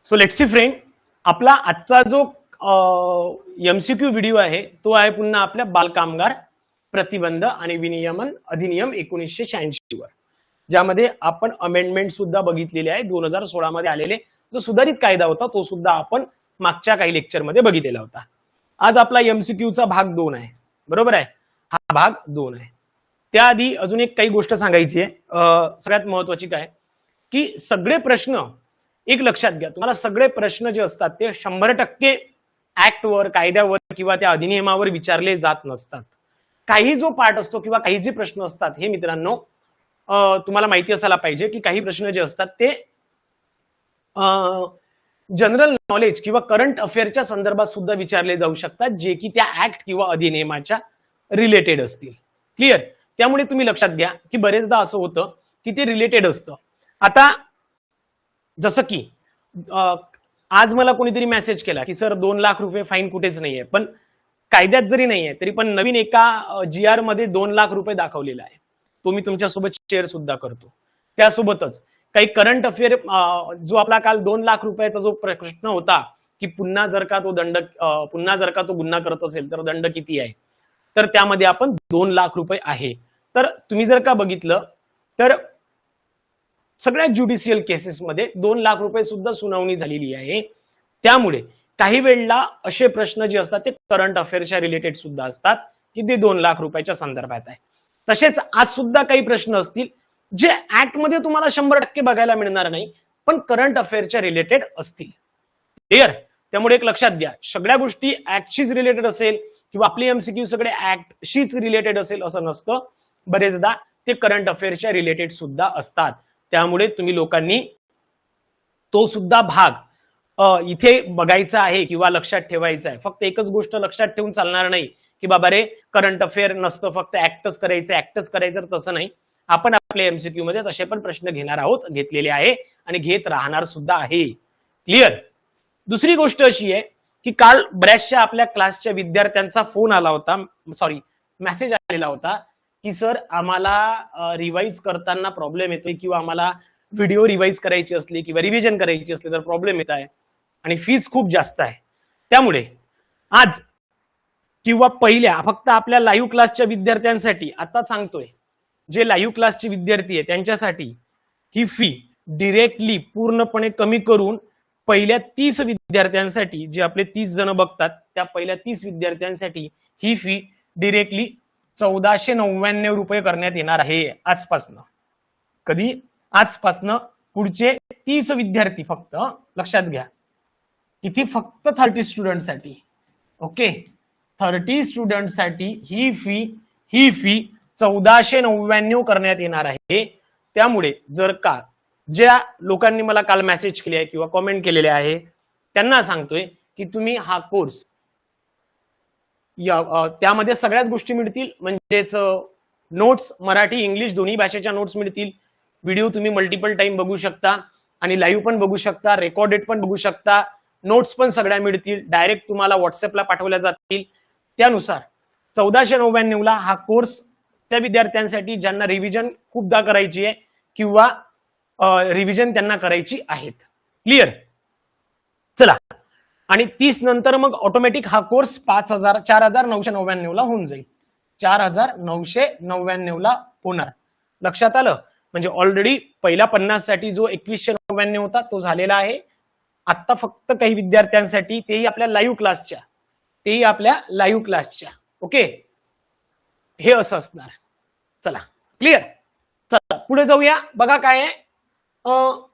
So let's see friend, आपला आजचा जो एमसीक्यू व्हिडिओ आहे तो आहे पुन्हा आपल्या बालकामगार प्रतिबंध आणि विनियमन अधिनियम 1986 वर, ज्यामध्ये आपण अमेंडमेंट सुद्धा बघितलेले आहे. 2016 मध्ये आलेले जो सुधारित कायदा होता तो सुद्धा आपण मागच्या काही लेक्चर मध्ये बघितलेला होता. आज आपला एमसीक्यू चा भाग 2 आहे, बरोबर आहे. हा भाग 2 आहे. त्याआधी अजून एक काही गोष्ट सांगायची आहे. सगळ्यात महत्वाची काय की सगळे प्रश्न एक लक्षात घ्या, तुम्हाला सगळे प्रश्न जे असतात ते 100% ऍक्टवर, कायद्यावर किंवा त्या अधिनियमावर विचारले जात नसतात. काही जो पार्ट असतो किंवा काही जे प्रश्न असतात हे मित्रांनो तुम्हाला माहिती असायला पाहिजे की काही प्रश्न जे असतात ते जनरल नॉलेज किंवा करंट अफेअरच्या संदर्भात सुद्धा विचारले जाऊ शकतात, जे की त्या ऍक्ट किंवा अधिनियमाच्या रिलेटेड असतील. क्लिअर? त्यामुळे तुम्ही लक्षात घ्या की बरेचदा असं होतं की ते रिलेटेड असतं. आता जसं की आज मला कोणीतरी मेसेज केला की सर 2 लाख रुपये फाईन कुठेच नाहीये, पण कायद्यात जरी नाहीये तरी पण नवीन एका जीआर मध्ये 2 लाख रुपये दाखवलेला आहे. तो मी तुमच्यासोबत शेअर सुद्धा करतो. त्यासोबतच काही करंट अफेअर जो आपला काल 2 लाख रुपयाचा जो प्रश्न होता की पुन्हा जर का तो गुन्हा करत असेल तर दंड किती आहे, तर त्यामध्ये आपण 2 लाख रुपये आहे. तर तुम्ही जर का बघितलं तर सगळ्या ज्युडिशियल केसेसमध्ये 2 लाख रुपये सुद्धा सुनावणी झालेली आहे. त्यामुळे काही वेळेला असे प्रश्न जे असतात ते करंट अफेअरच्या रिलेटेड सुद्धा असतात की ते 2 लाख रुपयाच्या संदर्भात आहे. तसेच आज सुद्धा काही प्रश्न असतील जे ऍक्ट मध्ये तुम्हाला 100% बघायला मिळणार नाही, पण करंट अफेअरच्या रिलेटेड असतील. क्लिअर? त्यामुळे एक लक्षात घ्या, सगळ्या गोष्टी ऍक्टशीच रिलेटेड असेल किंवा आपले एमसीक्यू सगळे ऍक्टशीच रिलेटेड असेल असं नसतं. बरेचदा ते करंट अफेअरच्या रिलेटेड सुद्धा असतात. त्यामुळे तुम्ही लोकांनी तो सुद्धा भाग इथे बघायचा आहे किंवा लक्षात ठेवायचा आहे. फक्त एकच गोष्ट लक्षात ठेवून चालणार नाही की बाबा रे करंट अफेअर नसतं, फक्त ऍक्टच करायचं तसं नाही. आपण आपल्या एमसीक्यू मध्ये तसे पण प्रश्न घेणार आहोत, घेतलेले आहे आणि घेत राहणार सुद्धा आहे. क्लिअर? दुसरी गोष्ट अशी आहे की काल बऱ्याचशा आपल्या क्लासच्या विद्यार्थ्यांचा फोन आला होता, मेसेज आलेला होता की सर आम्हाला रिवाइज करताना प्रॉब्लेम येतोय किंवा आम्हाला व्हिडिओ रिवाइज करायची असली किंवा रिव्हिजन करायची असली तर प्रॉब्लेम येत आहे आणि फीस खूप जास्त आहे. त्यामुळे आज किंवा पहिल्या फक्त आपल्या लाईव्ह क्लासच्या विद्यार्थ्यांसाठी आता सांगतोय, जे लाईव्ह क्लासचे विद्यार्थी आहे त्यांच्यासाठी ही फी डिरेक्टली पूर्णपणे कमी करून पहिल्या 30 विद्यार्थ्यांसाठी, जे आपले 30 जण बघतात त्या पहिल्या 30 विद्यार्थ्यांसाठी ही फी डिरेक्टली 1499 रुपये करण्यात येणार आहे आजपासनं. कधी? आजपासनं पुढचे 30 विद्यार्थी फक्त. लक्षात घ्या किती? फक्त 30 स्टुडंटसाठी. ओके, 30 स्टुडंटसाठी ही फी 1499 करण्यात येणार आहे. त्यामुळे जर का ज्या लोकांनी मला काल मेसेज केले आहे किंवा कमेंट केलेले आहे त्यांना सांगतोय की तुम्ही हा कोर्स त्यामध्ये सगळ्याच गोष्टी मिळतील, म्हणजेच नोट्स मराठी इंग्लिश दोन्ही भाषेच्या नोट्स मिळतील. व्हिडिओ तुम्ही मल्टिपल टाइम बघू शकता आणि लाईव्ह पण बघू शकता, रेकॉर्डेड पण बघू शकता. नोट्स पण सगळ्या मिळतील, डायरेक्ट तुम्हाला व्हॉट्सअपला पाठवल्या जातील. त्यानुसार 1499 ला हा कोर्स त्या विद्यार्थ्यांसाठी ज्यांना रिव्हिजन खूपदा करायची आहे किंवा रिव्हिजन त्यांना करायची आहेत. क्लिअर? चला, आणि 30 नंतर मग ऑटोमॅटिक हा कोर्स 4999 ला होऊन जाईल. 4999 ला होणार. लक्षात आलं? म्हणजे ऑलरेडी पहिल्या 50 साठी जो 2199 होता तो झालेला आहे. आता फक्त काही विद्यार्थ्यांसाठी, तेही आपल्या लाईव्ह क्लासच्या. ओके, हे असं असणार. चला, क्लिअर? चला पुढे जाऊया. बघा काय आहे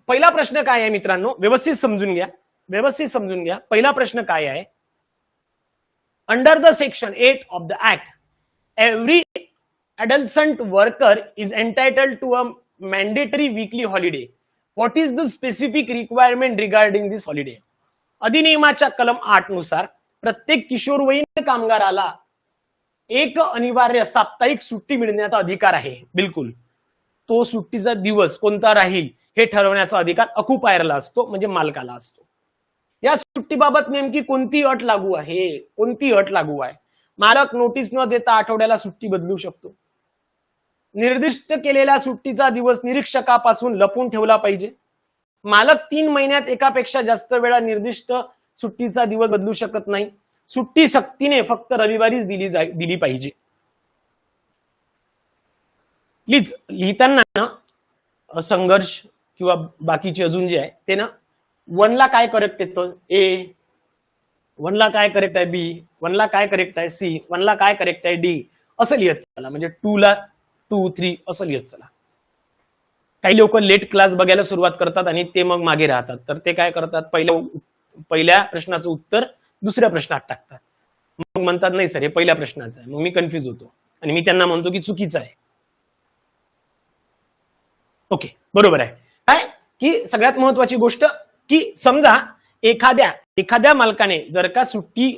पहिला प्रश्न. काय आहे मित्रांनो, व्यवस्थित समजून घ्या. पहिला प्रश्न काय आहे? Under the section 8 of the act, every adolescent worker is entitled to a mandatory weekly holiday. What is the specific requirement regarding this holiday? अधिनियमाच्या कलम 8 नुसार प्रत्येक किशोरवयीन कामगाराला एक अनिवार्य साप्ताहिक सुट्टी मिळण्याचा अधिकार आहे. बिलकुल. तो सुट्टीचा दिवस कोणता राहील हे ठरवण्याचा अधिकार ऑक्युपायरला असतो, म्हणजे मालकाला असतो. या सुट्टीबाबत नेमकी कोणती अट लागू आहे? मालक नोटीस न देता आठवड्याला सुट्टी बदलू शकतो. निर्दिष्ट केलेल्या सुट्टीचा दिवस निरीक्षकापासून लपून ठेवला पाहिजे. मालक 3 महिन्यात एकापेक्षा जास्त वेळा निर्दिष्ट सुट्टीचा दिवस बदलू शकत नाही. सुट्टी सक्तीने फक्त रविवारीच दिली पाहिजे. प्लीज लिहिताना ना संघर्ष किंवा बाकीचे अजून जे आहे ते ना 1 ला काय करेक्ट येतं ए, 1 ला काय करेक्ट आहे बी, 1 ला काय करेक्ट आहे सी, 1 ला काय करेक्ट आहे डी, असं लिहत चला. म्हणजे 2 ला 2, 3 असं लिहत चला. काही लोक लेट क्लास बघायला सुरुवात करतात आणि ते मग मागे राहतात. तर ते काय करतात, पहिल्या प्रश्नाचं उत्तर दुसऱ्या प्रश्नात टाकतात. मग म्हणतात नाही सर हे पहिल्या प्रश्नाचं आहे. मग मी कन्फ्युज होतो आणि मी त्यांना म्हणतो की चुकीचं आहे. ओके, बरोबर आहे. काय की सगळ्यात महत्वाची गोष्ट की समजा एखाद्या मालकाने जर का सुट्टी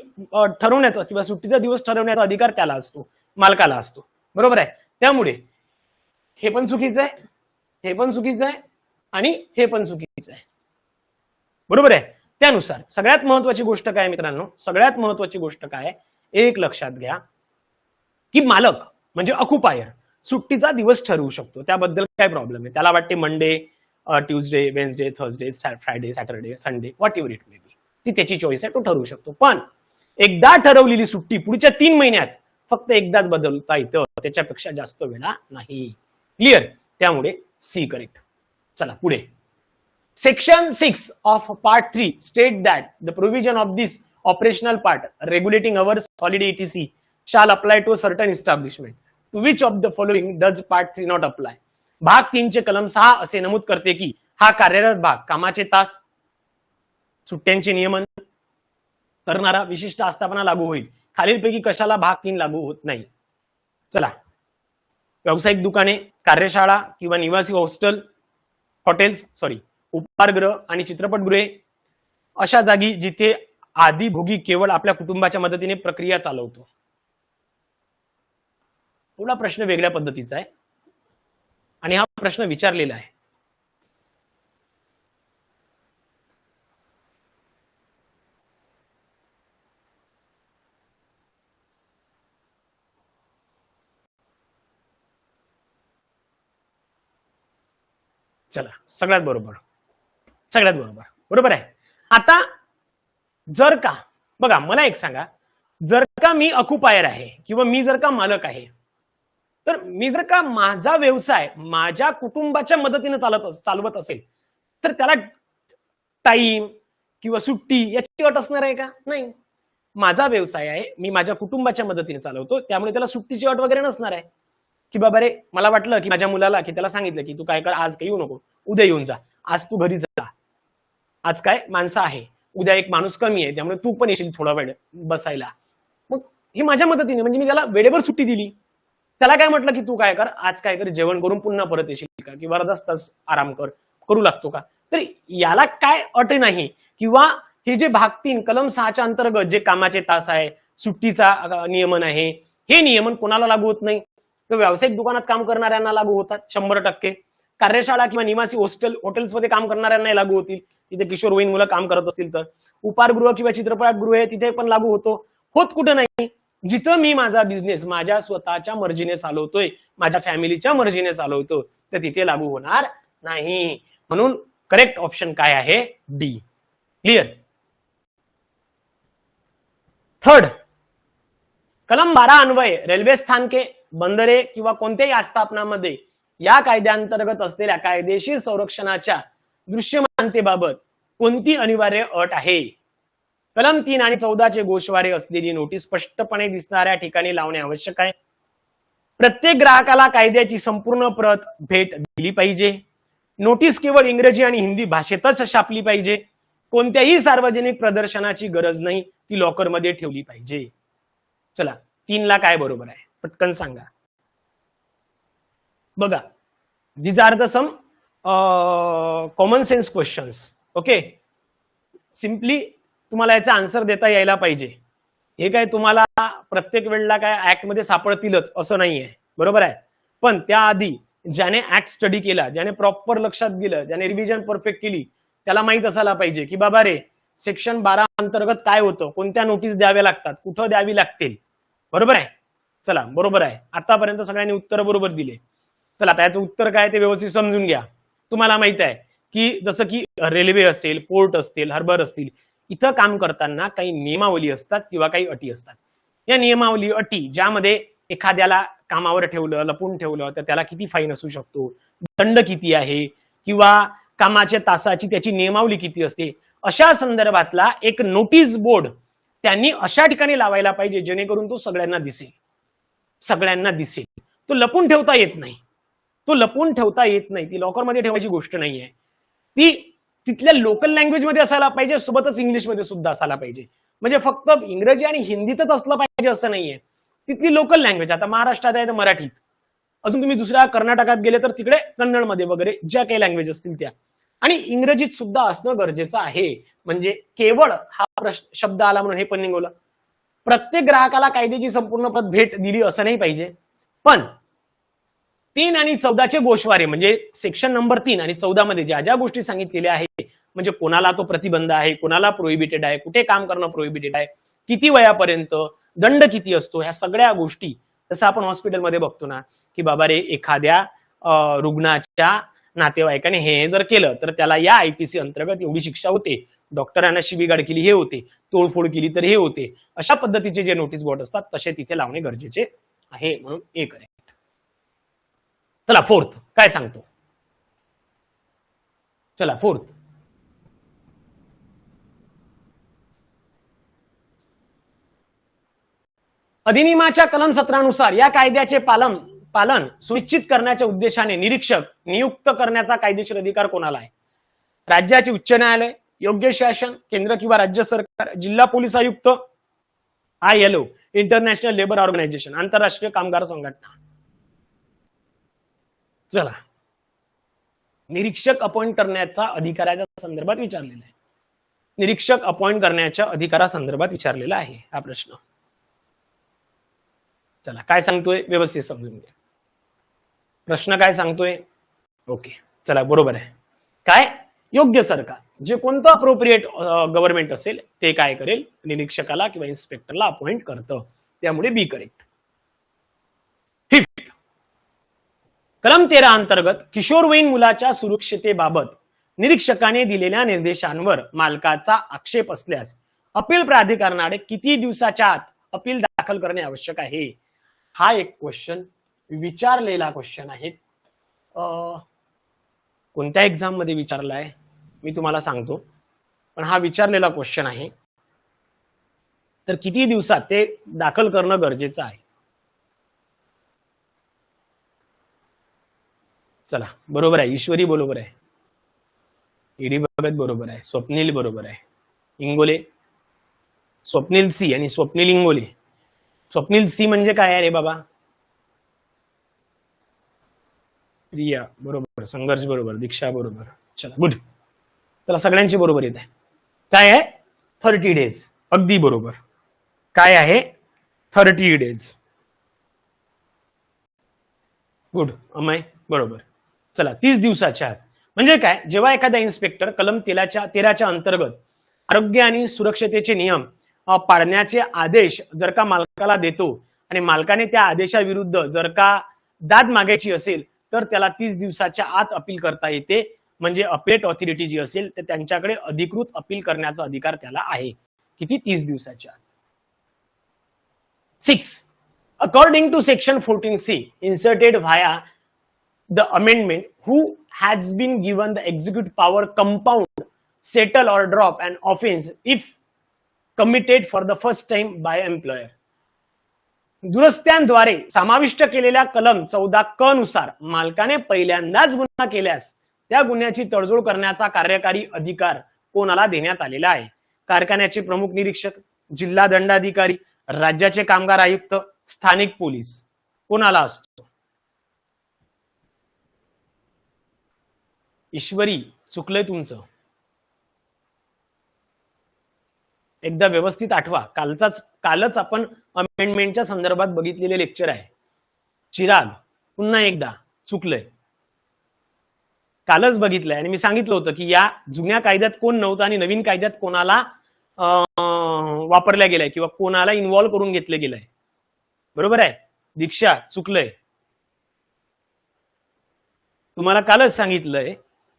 ठरवण्याचा किंवा सुट्टीचा दिवस ठरवण्याचा अधिकार त्याला असतो, मालकाला असतो. बरोबर आहे. त्यामुळे हे पण चुकीचं आहे, हे पण चुकीचं आहे आणि हे पण चुकीचं आहे. बरोबर आहे. त्यानुसार सगळ्यात महत्वाची गोष्ट काय मित्रांनो, सगळ्यात महत्वाची गोष्ट काय एक लक्षात घ्या की मालक म्हणजे ऑक्युपायर सुट्टीचा दिवस ठरवू शकतो. त्याबद्दल काय प्रॉब्लेम आहे. त्याला वाटते Monday, Tuesday, Wednesday, Thursday, Friday, Saturday, Sunday, what ever it may be, ती त्याची चॉईस आहे, तो ठरवू शकतो. पण एकदा ठरवलेली सुट्टी पुढच्या 3 महिन्यात फक्त एकदाच बदलता येतं, त्याच्यापेक्षा जास्त वेळा नाही. क्लिअर. त्यामुळे सी करेक्ट. चला पुढे. Section 6 of Part 3 state that the provision of this operational part regulating hours, holiday, etc. shall apply to a certain establishment. To which of the following does Part 3 not apply? भाग 3 चे कलम 6 असे नमूद करते की हा कार्यरत भाग कामाचे तास, सुट्ट्यांचे नियमन करणारा विशिष्ट आस्थापना लागू होईल. खालीलपैकी कशाला भाग 3 लागू होत नाही. चला. व्यावसायिक दुकाने, कार्यशाळा किंवा निवासी हॉस्टेल, हॉटेल्स उपाहारगृह आणि चित्रपटगृहे अशा जागी जिथे आधी भोगी केवळ आपल्या कुटुंबाच्या मदतीने प्रक्रिया चालवतो. थोडा प्रश्न वेगळ्या पद्धतीचा आहे आणि हा प्रश्न विचारलेला आहे. चला सगळ्यात बरोबर आहे. आता जर का बघा मला एक सांगा, जर का मी ऑक्युपायर आहे किंवा मी जर का मालक आहे, तर मी जर का माझा व्यवसाय माझ्या कुटुंबाच्या मदतीने चालवत असेल तर त्याला टाइम किंवा सुट्टी याची अट असणार आहे का? नाही. माझा व्यवसाय आहे, मी माझ्या कुटुंबाच्या मदतीने चालवतो, त्यामुळे त्याला सुट्टीची अट वगैरे नसणार आहे. की बाबा रे मला वाटलं की माझ्या मुलाला की त्याला सांगितलं की तू काय कर, आज काही येऊ नको, उद्या येऊन जा, आज तू घरी जा, आज काय माणसं आहे, उद्या एक माणूस कमी आहे त्यामुळे तू पण येशील थोडा वेळ बसायला. मग हे माझ्या मदतीने म्हणजे मी त्याला वेळेवर सुट्टी दिली. त्याला काय म्हटलं की तू काय कर, आज काय कर, जेवण करून पुन्हा परत येशील का किंवा अर्धा तास आराम करू लागतो का. तर याला काय अट नाही. किंवा हे जे भाग 3 कलम 6च्या अंतर्गत जे कामाचे तास आहे, सुट्टीचा नियमन आहे, हे नियमन कोणाला लागू होत नाही. तर व्यावसायिक दुकानात काम करणाऱ्यांना लागू होतात 100%. कार्यशाळा किंवा निवासी हॉटेल्समध्ये काम करणाऱ्यांना लागू होतील, तिथे किशोरवयीन मुलं काम करत असतील तर. उपाहारगृह किंवा चित्रपटगृह आहे तिथे पण लागू होत कुठं नाही, जिथं मी माझा बिझनेस माझ्या स्वतःच्या मर्जीने चालवतोय, माझ्या फॅमिलीच्या मर्जीने चालवतो, तर तिथे लागू होणार नाही. म्हणून करेक्ट ऑप्शन काय आहे? डी. क्लिअर. थर्ड, कलम 12 अन्वये रेल्वे स्थानके, बंदरे किंवा कोणत्याही आस्थापनामध्ये या कायद्याअंतर्गत असलेल्या कायदेशीर संरक्षणाच्या दृश्यमानतेबाबत कोणती अनिवार्य अट आहे? कलम 3 आणि 14 गोषवारे असलेली नोटीस स्पष्टपणे दिसणाऱ्या ठिकाणी लावणे आवश्यक आहे. प्रत्येक ग्राहकाला कायद्याची संपूर्ण प्रत भेट दिली पाहिजे. नोटीस केवळ इंग्रजी आणि हिंदी भाषेतच छापली पाहिजे. कोणत्याही सार्वजनिक प्रदर्शनाची गरज नाही, ती लॉकरमध्ये ठेवली पाहिजे. चला 3 ला काय बरोबर आहे पटकन सांगा. बघा, these are the some common sense questions. Okay, simply तुम्हाला याचा आन्सर देता यायला पाहिजे. हे काय तुम्हाला प्रत्येक वेळेला काय ऍक्ट मध्ये सापडतीलच असं नाहीये. बरोबर आहे. पण त्याआधी ज्याने ऍक्ट स्टडी केला, ज्याने प्रॉपर लक्षात गेलं, ज्याने रिव्हिजन परफेक्ट केली, त्याला माहित असायला पाहिजे की बाबा रे सेक्शन 12 अंतर्गत काय होतं, कोणत्या नोटीस द्याव्या लागतात, कुठं द्यावी लागतील. बरोबर आहे. चला बरोबर आहे. आतापर्यंत सगळ्यांनी उत्तर बरोबर दिले. चला आता याचं उत्तर काय ते व्यवस्थित समजून घ्या. तुम्हाला माहित आहे की जसं की रेल्वे असेल, पोर्ट असतील, हार्बर असतील, इथं काम करताना काही नियमावली असतात किंवा काही अटी असतात. या नियमावली अटी ज्यामध्ये एखाद्याला कामावर ठेवलं, लपून ठेवलं तर त्याला किती फाईन असू शकतो, दंड किती आहे, किंवा कामाच्या तासाची त्याची नियमावली किती असते, अशा संदर्भातला एक नोटीस बोर्ड त्यांनी अशा ठिकाणी लावायला पाहिजे जेणेकरून तो सगळ्यांना दिसेल. सगळ्यांना दिसेल. तो लपून ठेवता येत नाही. तो लपून ठेवता येत नाही. ती लॉकरमध्ये ठेवायची गोष्ट नाहीये. ती तिथल्या लोकल लँग्वेज मध्ये असायला पाहिजे, सोबतच इंग्लिश मध्ये सुद्धा असायला पाहिजे. म्हणजे फक्त इंग्रजी आणि हिंदीतच असलं पाहिजे असं नाहीये. तिथली लोकल लँग्वेज, आता महाराष्ट्रात आहे तर मराठीत, अजून तुम्ही दुसऱ्या कर्नाटकात गेले तर तिकडे कन्नडमध्ये वगैरे ज्या काही लँग्वेज असतील त्या, आणि इंग्रजीत सुद्धा असणं गरजेचं आहे. म्हणजे केवळ हा शब्द आला म्हणून हे पण निघवलं. प्रत्येक ग्राहकाला कायद्याची संपूर्ण पद भेट दिली असं नाही पाहिजे, पण 3 आणि 14चे गोषवारे म्हणजे सेक्शन नंबर 3 आणि 14 मध्ये ज्या ज्या गोष्टी सांगितलेल्या आहेत, म्हणजे कोणाला तो प्रतिबंध आहे, कोणाला प्रोहिबिटेड आहे, कुठे काम करणं प्रोहिबिटेड आहे, किती वयापर्यंत, दंड किती असतो, ह्या सगळ्या गोष्टी, जसं आपण हॉस्पिटलमध्ये बघतो ना की बाबा रे एखाद्या रुग्णाच्या नातेवाईकाने हे जर केलं तर त्याला या आयपीसी अंतर्गत एवढी शिक्षा होते, डॉक्टरांना शिवीगाळ केली हे होते, तोडफोड केली तर हे होते, अशा पद्धतीचे जे नोटीस बोर्ड असतात तसे तिथे लावणे गरजेचे आहे. म्हणून ए करेक्ट. चला फोर्थ काय सांगतो. चला फोर्थ, अधिनियमाच्या कलम 17 नुसार या कायद्याचे पालन सुनिश्चित करण्याच्या उद्देशाने निरीक्षक नियुक्त करण्याचा कायदेशीर अधिकार कोणाला आहे? राज्याचे उच्च न्यायालय, योग्य शासन, केंद्र किंवा राज्य सरकार, जिल्हा पोलीस आयुक्त, ILO, इंटरनॅशनल लेबर ऑर्गनायझेशन, आंतरराष्ट्रीय कामगार संघटना. चला, निरीक्षक अपॉइंट करण्याचा अधिकाराच्या संदर्भात विचारलेला आहे. निरीक्षक अपॉइंट करण्याच्या अधिकारासंदर्भात विचारलेला आहे हा प्रश्न. चला काय सांगतोय व्यवस्थित समजून घ्या. प्रश्न काय सांगतोय? ओके, चला बरोबर आहे. काय? योग्य सरकार, जे कोणतं अप्रोप्रिएट गव्हर्नमेंट असेल ते काय करेल, निरीक्षकाला किंवा इन्स्पेक्टरला अपॉइंट करतं. त्यामुळे बी करेक्ट. फिफ्थ, कलम 13 अंतर्गत किशोरवयीन मुलाच्या सुरक्षितेबाबत निरीक्षकाने दिलेल्या निर्देशांवर मालकाचा आक्षेप असल्यास अपील प्राधिकरणाने किती दिवसाच्या आत अपील दाखल करणे आवश्यक आहे? हा एक क्वेश्चन विचारलेला क्वेश्चन आहे. कोणत्या एक्झाम मध्ये विचारलाय मी तुम्हाला सांगतो, पण हा विचारलेला क्वेश्चन आहे. तर किती दिवसात ते दाखल करणं गरजेचं आहे? चला बरोबर आहे, ईश्वरी बरोबर आहे, ईडी भगत बरोबर आहे, स्वप्नील बरोबर आहे, इंगोले, स्वप्नील सी आणि स्वप्नील इंगोले. स्वप्नील सी म्हणजे काय आहे रे बाबा? रिया बरोबर, संघर्ष बरोबर, दीक्षा बरोबर. चला गुड. चला सगळ्यांची बरोबर येत आहे. काय आहे? 30 डेज. अगदी बरोबर. काय आहे? 30 डेज. गुड. अमय बरोबर. चला 30 दिवसाच्या आत म्हणजे काय? जेव्हा एखादा इन्स्पेक्टर कलम 13च्या अंतर्गत आरोग्य आणि सुरक्षतेचे नियम पाळण्याचे आदेश जर का मालकाला देतो आणि मालकाने त्या आदेशाविरुद्ध जर का दाद मागायची असेल तर त्याला 30 दिवसाच्या आत अपील करता येते. म्हणजे अपेट ऑथॉरिटी जी असेल तर त्यांच्याकडे अधिकृत अपील करण्याचा अधिकार त्याला आहे. किती? 30 दिवसाच्या आत. 6. According to section 14C inserted via the amendment, who has been given the executive power compound, settle or drop an offense if committed for the first time by employer. दुरुस्त्यांद्वारे समाविष्ट केलेल्या कलम 14 क नुसार मालकाने पहिल्यांदाच गुन्हा केल्यास त्या गुन्ह्याची तडजोड करण्याचा कार्यकारी अधिकार कोणाला देण्यात आलेला आहे? कारखान्याचे प्रमुख निरीक्षक, जिल्हा दंडाधिकारी, राज्याचे कामगार आयुक्त, स्थानिक पोलीस. कोणाला असतो? ईश्वरी चुकलंय तुमचं. एकदा व्यवस्थित आठवा. कालच आपण अमेंडमेंटच्या संदर्भात बघितलेले लेक्चर आहे. चिराग पुन्हा एकदा चुकलंय. कालच बघितलंय आणि मी सांगितलं होतं की या जुन्या कायद्यात कोण नव्हतं आणि नवीन कायद्यात कोणाला वापरल्या गेलाय किंवा कोणाला इन्व्हॉल्व करून घेतलं गेलंय. बरोबर आहे. दीक्षा चुकलंय. तुम्हाला कालच सांगितलंय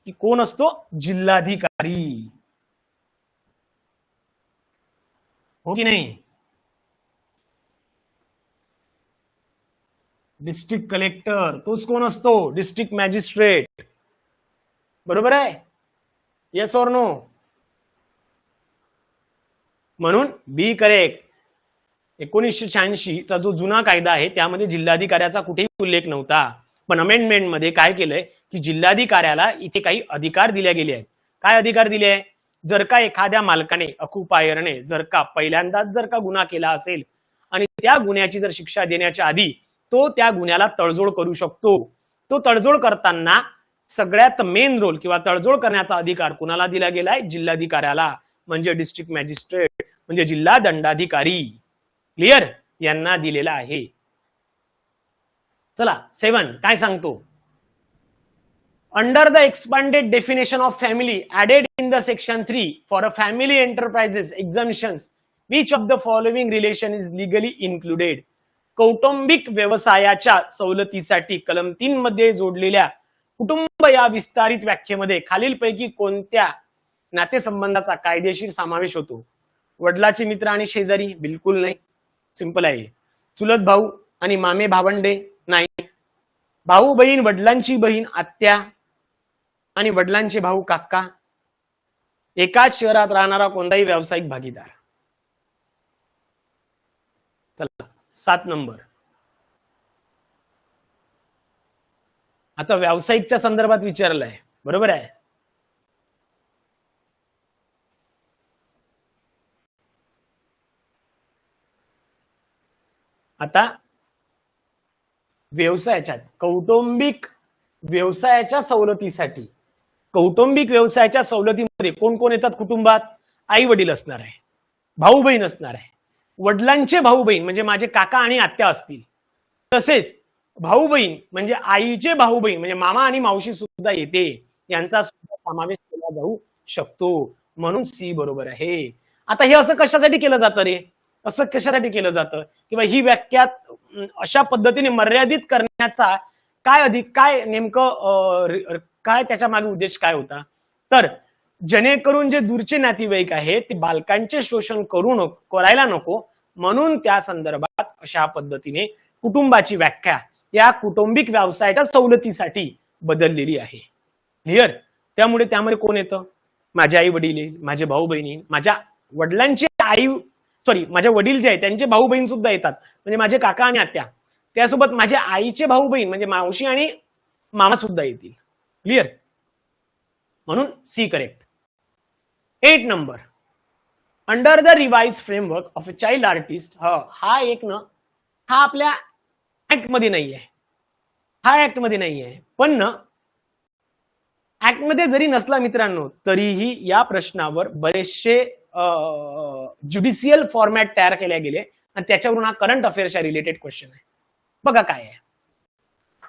की कोण असतो? जिल्हाधिकारी, हो की नाही? डिस्ट्रिक्ट कलेक्टर तोच कोण असतो? डिस्ट्रिक्ट मॅजिस्ट्रेट, बरोबर आहे? Yes or no? म्हणून बी करेक्ट. 1986 चा जो जुना कायदा आहे त्यामध्ये जिल्हाधिकाऱ्याचा कुठेही उल्लेख नव्हता, पण अमेंडमेंट मध्ये काय केलंय की जिल्हाधिकाऱ्याला इथे काही अधिकार दिले गेले आहेत. काय अधिकार दिले आहे? जर का एखाद्या मालकाने ऑक्युपायरने जर का पहिल्यांदाच जर का गुन्हा केला असेल आणि त्या गुन्ह्याची जर शिक्षा देण्याच्या आधी तो त्या गुन्ह्याला तडजोड करू शकतो. तो तडजोड करताना सगळ्यात मेन रोल किंवा तडजोड करण्याचा अधिकार कुणाला दिला गेलाय? जिल्हाधिकाऱ्याला, म्हणजे डिस्ट्रिक्ट मॅजिस्ट्रेट म्हणजे जिल्हा दंडाधिकारी. क्लिअर? यांना दिलेला आहे. चला 7 काय सांगतो? Under the expanded definition of family added in the section 3 for a family enterprises exemptions which of the following relation is legally included. कौटुंबिक व्यवसायाच्या सवलतीसाठी कलम 3 मध्ये जोडलेल्या कुटुंब या विस्तारित व्याख्येमध्ये खालीलपैकी कोणत्या नातेसंबंधाचा कायदेशीर समावेश होतो? वडिलाचे मित्र आणि शेजारी? बिलकुल नाही, सिंपल आहे. चुलत भाऊ आणि मामे भावंडे? नाही. भाऊ बहीण, वडिलांची बहीण आत्या आणि वडिलांचे भाऊ काका? एकाच शहरात राहणारा कोणताही व्यावसायिक भागीदार? चला 7 नंबर. आता व्यावसायिकच्या संदर्भात विचारलंय, बरोबर आहे? आता व्यवसायाच्या कौटुंबिक व्यवसायाच्या सवलतीसाठी, कौटुंबिक व्यवसायाच्या सवलतीमध्ये कोण कोण येतात कुटुंबात? आई वडील असणार आहे, भाऊ बहीण असणार आहे, वडिलांचे भाऊ बहीण म्हणजे माझे काका आणि आत्या असतील, तसेच भाऊ बहीण म्हणजे आईचे भाऊ बहीण म्हणजे मामा आणि मावशी सुद्धा येते, यांचा सुद्धा समावेश केला जाऊ शकतो. म्हणून सी बरोबर आहे. आता हे असं कशासाठी केलं जातं रे? असं कशासाठी केलं जातं किंवा ही व्याख्या अशा पद्धतीने मर्यादित करण्याचा काय नेमकं काय त्याच्या मागे उद्देश काय होता? तर जेणेकरून जे दूरचे नातेवाईक आहेत ते बालकांचे शोषण करायला नको म्हणून त्या संदर्भात अशा पद्धतीने कुटुंबाची व्याख्या या कौटुंबिक व्यवसायाच्या सवलतीसाठी बदललेली आहे. क्लिअर? त्यामध्ये कोण येतं? माझे आई वडील, माझे भाऊ बहिणी, माझ्या वडिलांचे माझे वडील जे आहेत त्यांचे भाऊ बहीण सुद्धा येतात, म्हणजे माझे काका आणि आत्या. त्यासोबत माझे आईचे भाऊ बहीण म्हणजे मावशी आणि मामा सुद्धा येतील. क्लिअर? म्हणून C correct. 8 number. Under the revise framework of a child artist. हा आपल्या ऍक्ट मध्ये नाहीये, हा ऍक्ट मध्ये नाहीये, पण ऍक्ट मध्ये जरी नसला मित्रांनो तरीही या प्रश्नावर बरेचसे ज्युडिशियल फॉर्मॅट तयार केले गेले आणि त्याच्यावरून हा करंट अफेअर्सच्या रिलेटेड क्वेश्चन आहे. बघा काय आहे.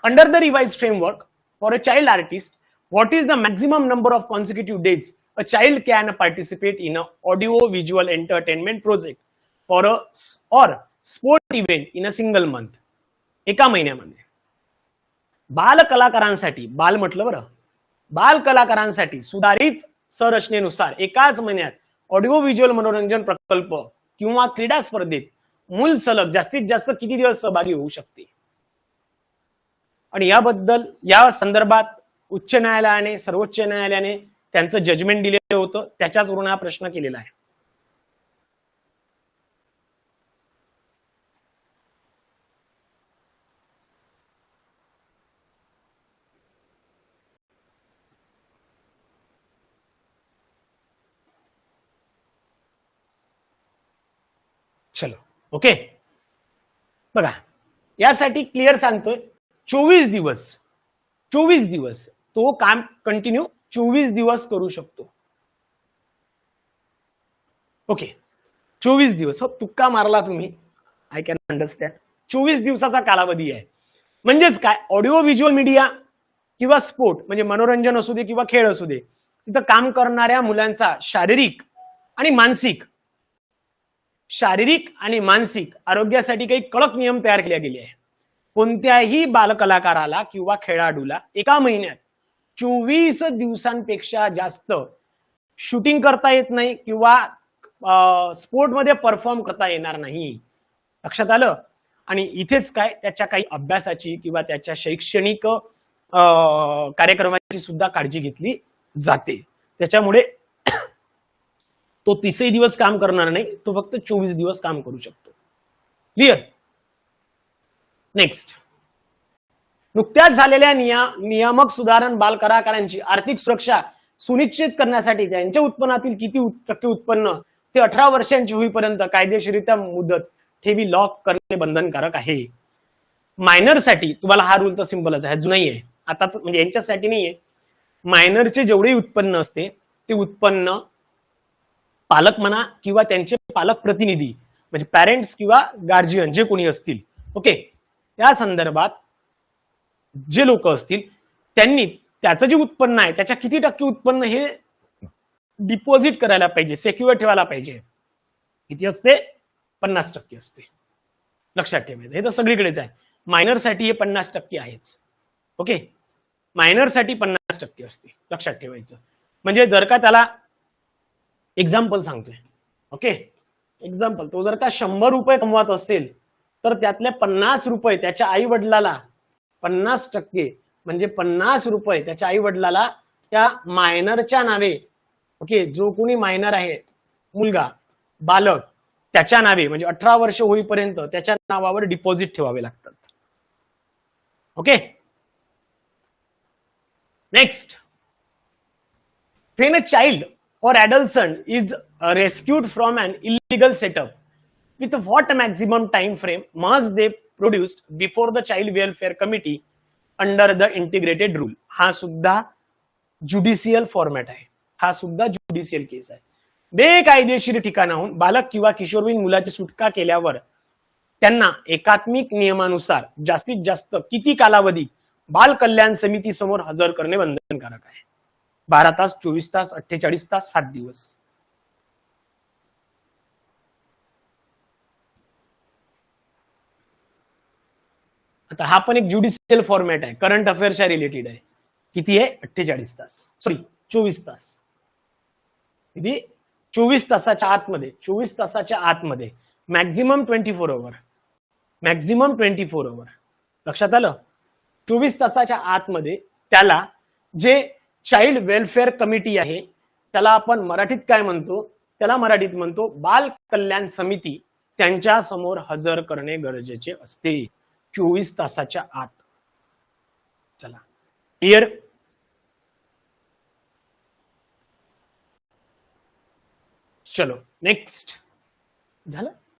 Under the revise framework for a child artist, what is the maximum number of consecutive days a child can participate in a audio visual entertainment project for or sport event in a single month? एका महिन्यामध्ये बाल कलाकारांसाठी, बाल म्हटलं बरं, बाल कलाकारांसाठी सुधारित संरचनेनुसार एकाच महिन्यात ऑडिओ व्हिज्युअल मनोरंजन प्रकल्प किंवा क्रीडा स्पर्धेत मूल सलग जास्तीत जास्त किती दिवस सहभागी होऊ शकते? आणि या संदर्भात उच्च न्यायालयाने, सर्वोच्च न्यायालयाने त्यांचं जजमेंट दिलेलं होतं, त्याच्यावरून हा प्रश्न केलेला आहे. चलो ओके. बघा यासाठी क्लिअर सांगतोय 24 दिवस तो काम कंटिन्यू 24 दिवस करू शकतो. ओके 24 दिवस. हो तुक्का मारला तुम्ही, आय कॅन अंडरस्टँड. 24 दिवसाचा कालावधी आहे. म्हणजेच काय, ऑडिओ व्हिज्युअल मीडिया किंवा स्पोर्ट म्हणजे मनोरंजन असू दे किंवा खेळ असू दे, तिथं काम करणाऱ्या मुलांचा शारीरिक आणि मानसिक आरोग्यासाठी काही कडक नियम तयार केले गेले आहे. कोणत्याही बालकलाकाराला किंवा खेळाडूला एका महिन्यात 24 दिवसांपेक्षा जास्त शूटिंग करता येत नाही किंवा स्पोर्टमध्ये परफॉर्म करता येणार नाही. लक्षात आलं. आणि इथेच काय त्याच्या काही अभ्यासाची किंवा त्याच्या शैक्षणिक कार्यक्रमाची सुद्धा काळजी घेतली जाते. त्याच्यामुळे तो 30 दिवस काम करणार नाही, तो फक्त 24 दिवस काम करू शकतो. क्लिअर. नेक्स्ट, नुकत्याच झालेल्या नियामक सुधारण बाल कलाकारांची आर्थिक सुरक्षा सुनिश्चित करण्यासाठी त्यांच्या उत्पन्नातील किती टक्के उत्पन्न ते 18 वर्षांची होईपर्यंत कायदेशीररित्या मुदत ठेवी लॉक करणे बंधनकारक आहे. मायनरसाठी तुम्हाला हा रूल तर सिंपलच आहे, जुनाही आहे, आताच म्हणजे यांच्यासाठी नाहीये. मायनरचे जेवढे उत्पन्न असते ते उत्पन्न पालक म्हणा किंवा त्यांचे पालक प्रतिनिधी म्हणजे पॅरेंट्स किंवा गार्जियन जे कोणी असतील, ओके, त्या संदर्भात जे लोक असतील त्यांनी त्याचं जे उत्पन्न आहे त्याच्या किती टक्के उत्पन्न हे डिपॉझिट करायला पाहिजे, सेक्युअर ठेवायला पाहिजे. किती असते? 50% असते. लक्षात ठेवायचं, हे तर सगळीकडेच आहे. मायनरसाठी हे 50% आहेच. ओके, मायनरसाठी 50% असते, लक्षात ठेवायचं. म्हणजे जर का त्याला एक्झाम्पल सांगतोय, ओके, एक्झाम्पल, तो जर का 100 रुपये कमवत असेल तर त्यातले 50 रुपये त्याच्या आई वडिलाला, 50% म्हणजे 50 रुपये त्याच्या आई वडिलाला त्या मायनरच्या नावे, ओके, जो कोणी मायनर आहे मुलगा बालक त्याच्या नावे म्हणजे 18 वर्ष होईपर्यंत त्याच्या नावावर डिपॉझिट ठेवावे लागतात. Okay. Next, when a child or adolescent is rescued from an illegal setup, with what maximum time frame must they produced before the child welfare committee under the integrated rule? हा सुद्धा judicial format आहे, हा सुद्धा judicial केस आहे. बेकायदेशीर ठिकाणाहून बालक किंवा किशोरवयीन मुलाची सुटका केल्यावर त्यांना एकात्मिक नियमानुसार जास्तीत जास्त किती कालावधी बाल कल्याण समिती समोर हजर करणे बंधनकारक आहे? 12 तास, 24 तास, 48 तास, 7 दिवस. आता हा पण एक ज्युडिशियल फॉर्मॅट आहे, करंट अफेअर्सच्या रिलेटेड आहे. किती आहे? 48 तास, सॉरी 24 तास. किती? 24 तासाच्या आतमध्ये, 24 तासाच्या आतमध्ये मॅक्झिमम 24 आवर, मॅक्झिमम 24 आवर. लक्षात आलं? 24 तासाच्या आतमध्ये त्याला जे चाइल्ड वेलफेअर कमिटी आहे त्याला आपण मराठीत काय म्हणतो? त्याला मराठीत म्हणतो बाल कल्याण समिती, त्यांच्या समोर हजर करणे गरजेचे असते 24 तासाच्या आत. चला, क्लिअर? चलो नेक्स्ट. झालं?